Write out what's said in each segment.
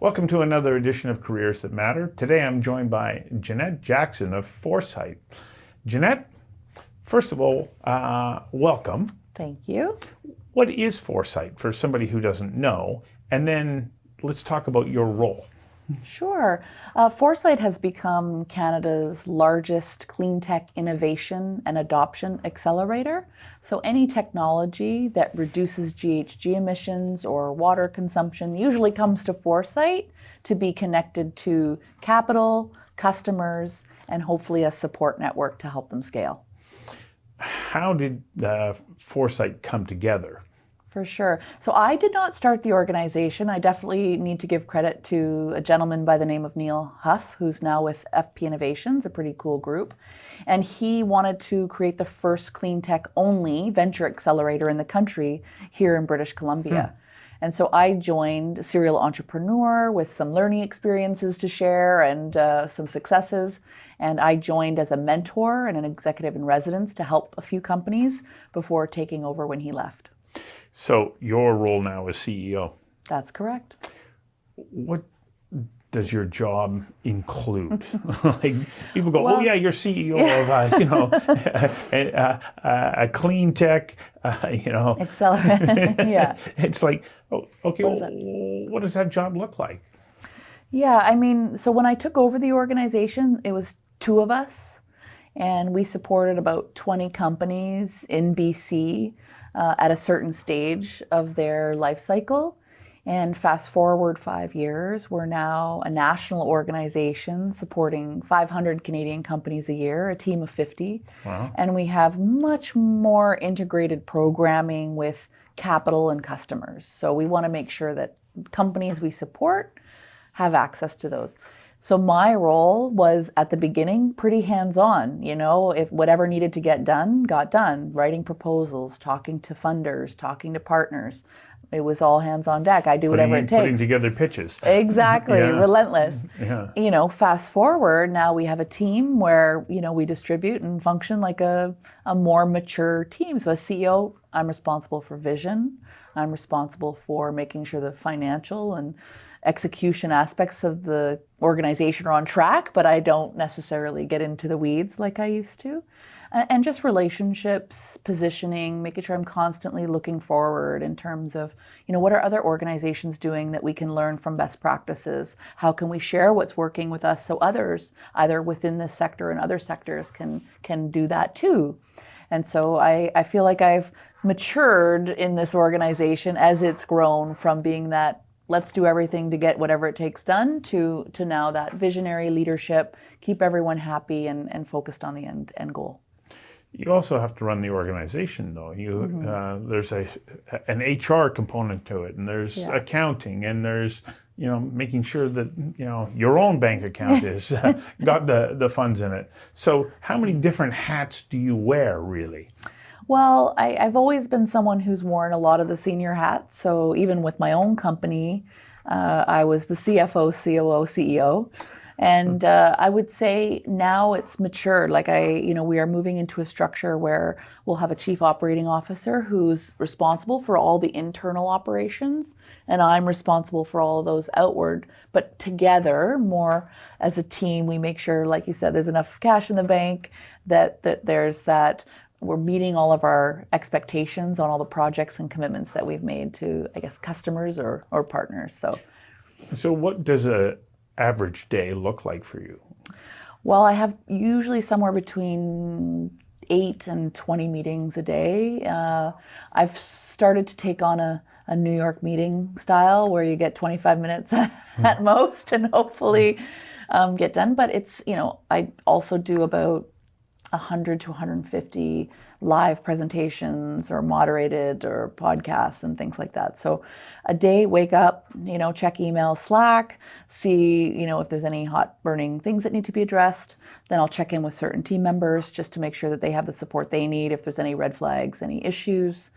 Welcome to another edition of Careers That Matter. Today I'm joined by Jeanette Jackson of Foresight. Jeanette, first of all, welcome. Thank you. What is Foresight for somebody who doesn't know? And then let's talk about your role. Sure. Foresight has become Canada's largest clean tech innovation and adoption accelerator. So any technology that reduces GHG emissions or water consumption usually comes to Foresight to be connected to capital, customers, and hopefully a support network to help them scale. How did Foresight come together? For sure. So I did not start the organization. I definitely need to give credit to a gentleman by the name of Neil Huff, who's now with FP Innovations, a pretty cool group. And he wanted to create the first clean tech only venture accelerator in the country here in British Columbia. And so I joined a serial entrepreneur with some learning experiences to share and some successes. And I joined as a mentor and an executive in residence to help a few companies before taking over when he left. So your role now is CEO. That's correct. What does your job include? Like people go, well, oh yeah, you're CEO of a clean tech, accelerator. Yeah. It's like, oh, okay, what does that job look like? Yeah, I mean, so when I took over the organization, it was two of us, and we supported about 20 companies in BC. At a certain stage of their life cycle. And fast forward 5 years, we're now a national organization supporting 500 Canadian companies a year, a team of 50. Wow. And we have much more integrated programming with capital and customers. So we want to make sure that companies we support have access to those. So my role was at the beginning pretty hands-on, if whatever needed to get done, got done, writing proposals, talking to funders, talking to partners. It was all hands on deck. I do whatever it takes. Putting together pitches. Exactly, Yeah. Relentless. Yeah. Fast forward, now we have a team where, we distribute and function like a more mature team. So as CEO, I'm responsible for vision. I'm responsible for making sure the financial and execution aspects of the organization are on track, but I don't necessarily get into the weeds like I used to. And just relationships, positioning, making sure I'm constantly looking forward in terms of, what are other organizations doing that we can learn from best practices? How can we share what's working with us so others, either within this sector and other sectors, can do that too? And so I feel like I've matured in this organization as it's grown from being that let's do everything to get whatever it takes done to now that visionary leadership, keep everyone happy and focused on the end goal. You also have to run the organization, though. There's an HR component to it, and there's accounting, and there's making sure that your own bank account is got the funds in it. So how many different hats do you wear, really? Well, I've always been someone who's worn a lot of the senior hats. So even with my own company, I was the CFO, COO, CEO. And I would say now it's matured. Like we are moving into a structure where we'll have a chief operating officer who's responsible for all the internal operations, and I'm responsible for all of those outward. But together, more as a team, we make sure, like you said, there's enough cash in the bank, that there's that we're meeting all of our expectations on all the projects and commitments that we've made to, I guess, customers or partners. So what does a average day look like for you? Well, I have usually somewhere between 8 and 20 meetings a day. I've started to take on a New York meeting style where you get 25 minutes at most and hopefully get done. But it's, I also do about 100 to 150 live presentations or moderated or podcasts and things like that. So a day, wake up, check email, Slack, see, if there's any hot burning things that need to be addressed. Then I'll check in with certain team members just to make sure that they have the support they need if there's any red flags, any issues.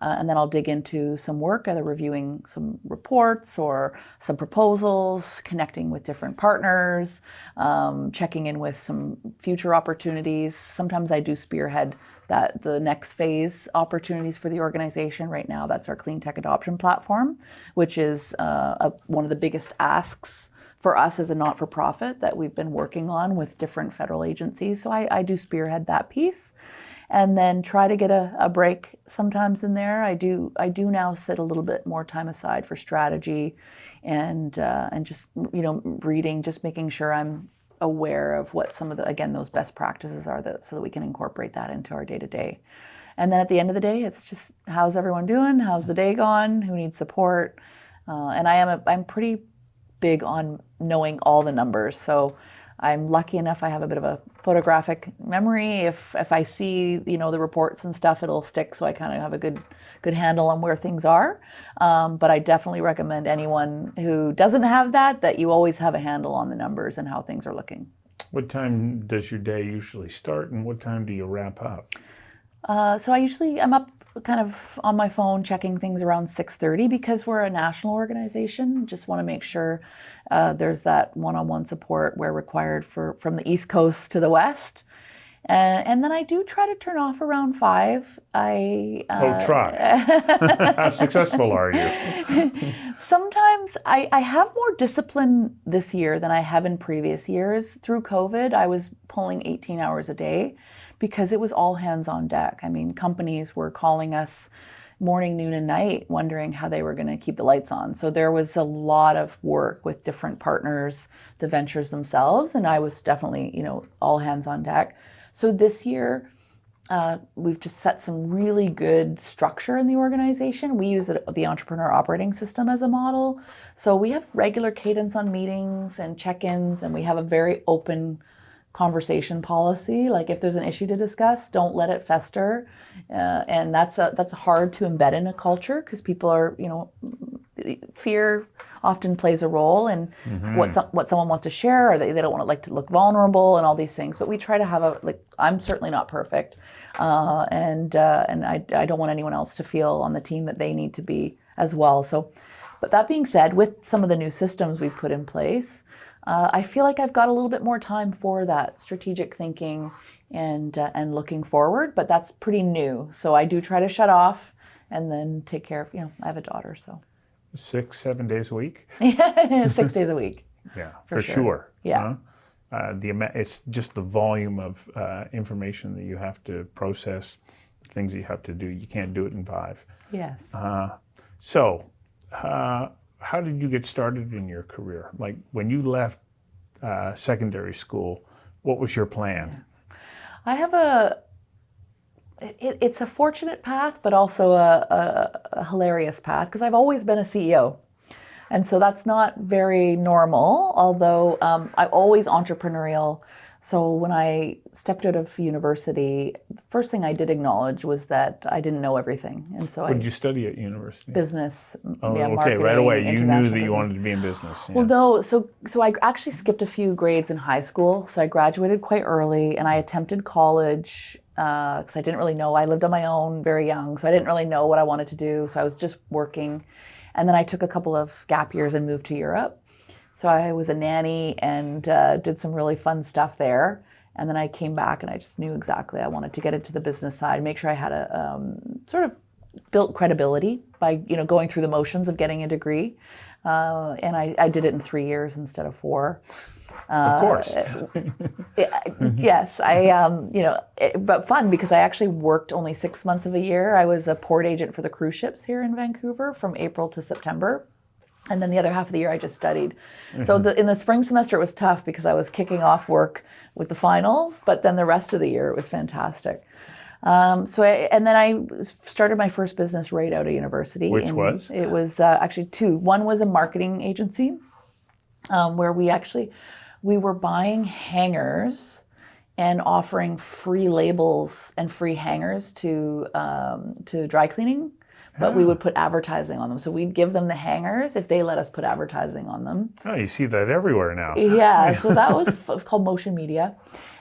and then I'll dig into some work, either reviewing some reports or some proposals, connecting with different partners, checking in with some future opportunities. Sometimes I do spearhead the next phase opportunities for the organization. Right now, that's our clean tech adoption platform, which is one of the biggest asks for us as a not-for-profit that we've been working on with different federal agencies. So I do spearhead that piece, and then try to get a break sometimes in there. I do now set a little bit more time aside for strategy and just reading, just making sure I'm aware of what some of those best practices are, so that we can incorporate that into our day-to-day. And then at the end of the day, it's just, how's everyone doing? How's the day gone? Who needs support? And I'm pretty big on knowing all the numbers. So I'm lucky enough I have a bit of a photographic memory. If I see the reports and stuff, it'll stick. So I kind of have a good handle on where things are. But I definitely recommend anyone who doesn't have that you always have a handle on the numbers and how things are looking. What time does your day usually start, and what time do you wrap up? So I'm up kind of on my phone checking things around 6:30, because we're a national organization. Just want to make sure there's that one-on-one support where required from the East Coast to the West. And then I do try to turn off around 5. Try. How successful are you? Sometimes I have more discipline this year than I have in previous years. Through COVID, I was pulling 18 hours a day because it was all hands on deck. I mean, companies were calling us morning, noon, and night, wondering how they were going to keep the lights on. So there was a lot of work with different partners, the ventures themselves, and I was definitely, all hands on deck. So this year, we've just set some really good structure in the organization. We use the Entrepreneur Operating System as a model. So we have regular cadence on meetings and check-ins, and we have a very open conversation policy. Like, if there's an issue to discuss, don't let it fester. And that's hard to embed in a culture, because people are, fear often plays a role in what someone wants to share, or they don't want to look vulnerable and all these things. But we try to have I'm certainly not perfect. And I don't want anyone else to feel on the team that they need to be as well. So, but that being said, with some of the new systems we've put in place, I feel like I've got a little bit more time for that strategic thinking and looking forward, but that's pretty new. So I do try to shut off and then take care of, I have a daughter, so. 6-7 days a week? 6 days a week. Yeah, for sure. Yeah. It's just the volume of information that you have to process, things you have to do. You can't do it in 5. Yes. So, how did you get started in your career? Like, when you left secondary school, what was your plan? I have it's a fortunate path, but also a hilarious path, because I've always been a CEO. And so that's not very normal, although I'm always entrepreneurial. So when I stepped out of university, the first thing I did acknowledge was that I didn't know everything. And so what did you study at university? Business. Okay, right away. You knew that you wanted to be in business. Yeah. Well, no. So I actually skipped a few grades in high school. So I graduated quite early, and I attempted college because I didn't really know. I lived on my own very young, so I didn't really know what I wanted to do. So I was just working. And then I took a couple of gap years and moved to Europe. So I was a nanny and did some really fun stuff there. And then I came back and I just knew exactly I wanted to get into the business side, make sure I had a sort of built credibility by going through the motions of getting a degree. And I did it in 3 years instead of 4. Of course. Yes, but fun, because I actually worked only 6 months of a year. I was a port agent for the cruise ships here in Vancouver from April to September. And then the other half of the year I just studied. So in the spring semester it was tough because I was kicking off work with the finals, but then the rest of the year it was fantastic. And then I started my first business right out of university. Which was? It was actually 2. One was a marketing agency where we were buying hangers and offering free labels and free hangers to dry cleaning. But we would put advertising on them. So we'd give them the hangers if they let us put advertising on them. Oh, you see that everywhere now. Yeah, so that was called Motion Media.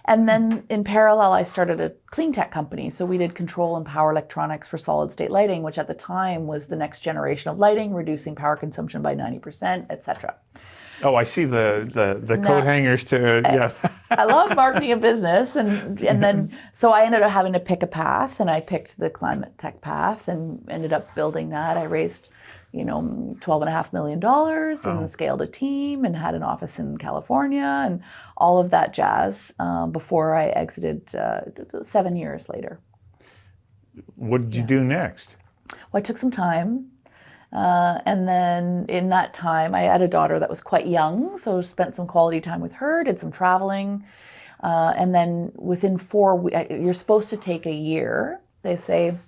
And then in parallel, I started a clean tech company. So we did control and power electronics for solid state lighting, which at the time was the next generation of lighting, reducing power consumption by 90%, et cetera. Oh, I see the coat hangers to, yeah. I love marketing and business. And then, so I ended up having to pick a path, and I picked the climate tech path and ended up building that. I raised, $12.5 million and scaled a team and had an office in California and all of that jazz before I exited 7 years later. What did you do next? Well, I took some time. And then in that time, I had a daughter that was quite young, so spent some quality time with her, did some traveling. And then within 4 weeks, you're supposed to take a year. They say,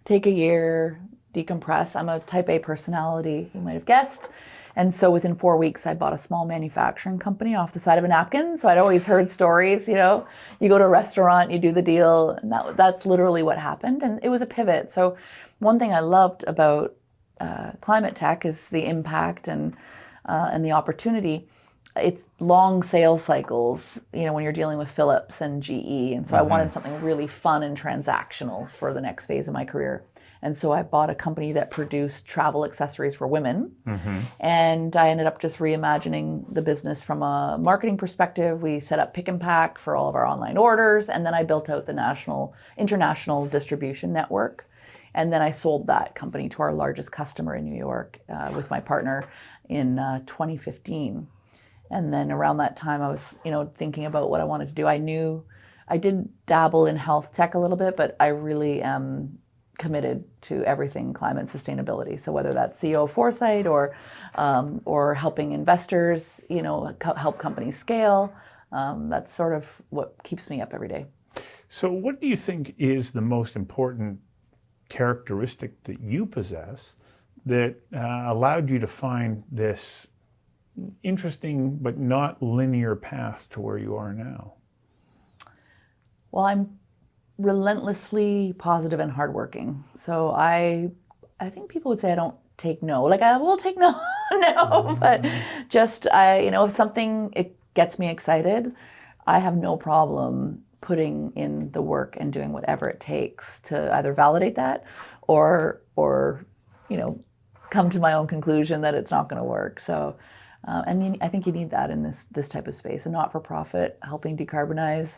take a year, decompress. I'm a type A personality, you might have guessed. And so within 4 weeks, I bought a small manufacturing company off the side of a napkin. So I'd always heard stories, you go to a restaurant, you do the deal, and that's literally what happened. And it was a pivot. So one thing I loved about climate tech is the impact and the opportunity. It's long sales cycles, when you're dealing with Philips and GE. And so I wanted something really fun and transactional for the next phase of my career. And so I bought a company that produced travel accessories for women. And I ended up just reimagining the business from a marketing perspective. We set up pick and pack for all of our online orders. And then I built out the international distribution network. And then I sold that company to our largest customer in New York with my partner in 2015. And then around that time, I was, thinking about what I wanted to do. I knew I did dabble in health tech a little bit, but I really am committed to everything climate sustainability. So whether that's CEO of Foresight or helping investors, help companies scale, that's sort of what keeps me up every day. So what do you think is the most important characteristic that you possess that allowed you to find this interesting but not linear path to where you are now? Well, I'm relentlessly positive and hardworking. So I think people would say I don't take no. Like I will take no, but just if something it gets me excited, I have no problem putting in the work and doing whatever it takes to either validate that or come to my own conclusion that it's not going to work. So, I think you need that in this type of space. A not-for-profit helping decarbonize,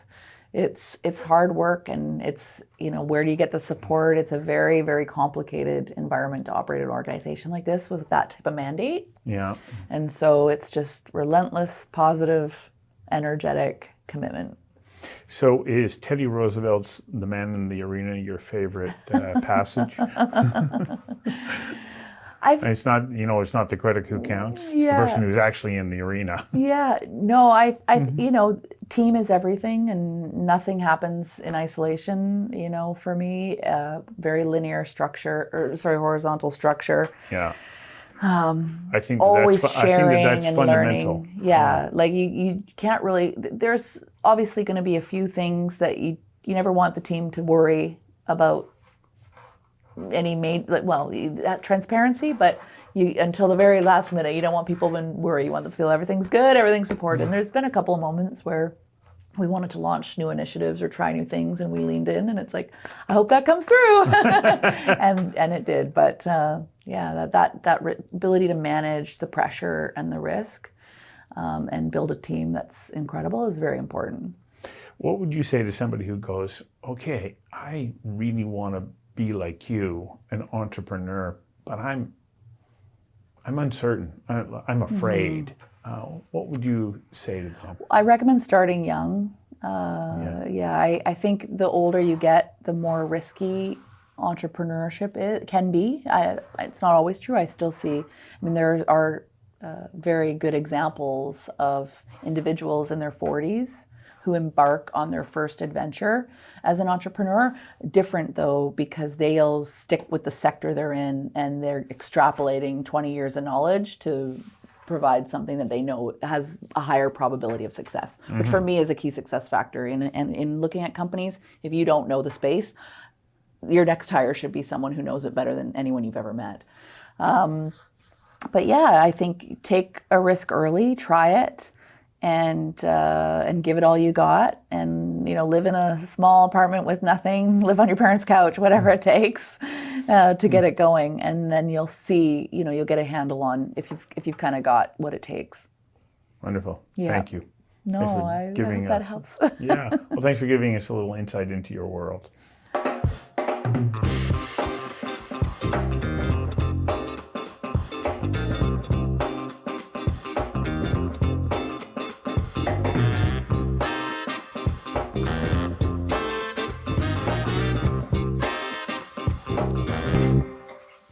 it's hard work, and it's where do you get the support? It's a very, very complicated environment to operate an organization like this with that type of mandate. Yeah. And so it's just relentless, positive, energetic commitment. So is Teddy Roosevelt's The Man in the Arena your favorite passage? It's not, it's not the critic who counts. It's the person who's actually in the arena. Yeah, no, team is everything, and nothing happens in isolation. For me, very linear structure, horizontal structure. Yeah. I think always that's sharing that's and fundamental. Learning. Yeah, like you can't really. There's obviously going to be a few things that you never want the team to worry about. That transparency, but until the very last minute, you don't want people to worry. You want them to feel everything's good, everything's supported. And there's been a couple of moments where we wanted to launch new initiatives or try new things, and we leaned in, and it's like, I hope that comes through, and it did. But that ability to manage the pressure and the risk, and build a team that's incredible is very important. What would you say to somebody who goes, okay, I really want to be like you, an entrepreneur, but I'm uncertain. I'm afraid. What would you say to them? I recommend starting young. I think the older you get, the more risky entrepreneurship can be. It's not always true. I still see. There are very good examples of individuals in their 40s who embark on their first adventure as an entrepreneur. Different though, because they'll stick with the sector they're in, and they're extrapolating 20 years of knowledge to provide something that they know has a higher probability of success, which for me is a key success factor. And in looking at companies, if you don't know the space, your next hire should be someone who knows it better than anyone you've ever met. I think take a risk early, try it, and give it all you got, and live in a small apartment with nothing, live on your parents' couch, whatever it takes to get it going, and then you'll see, you'll get a handle on if you've kind of got what it takes. Wonderful. Yeah. Thank you. No, I hope that helps. Yeah. Well, thanks for giving us a little insight into your world.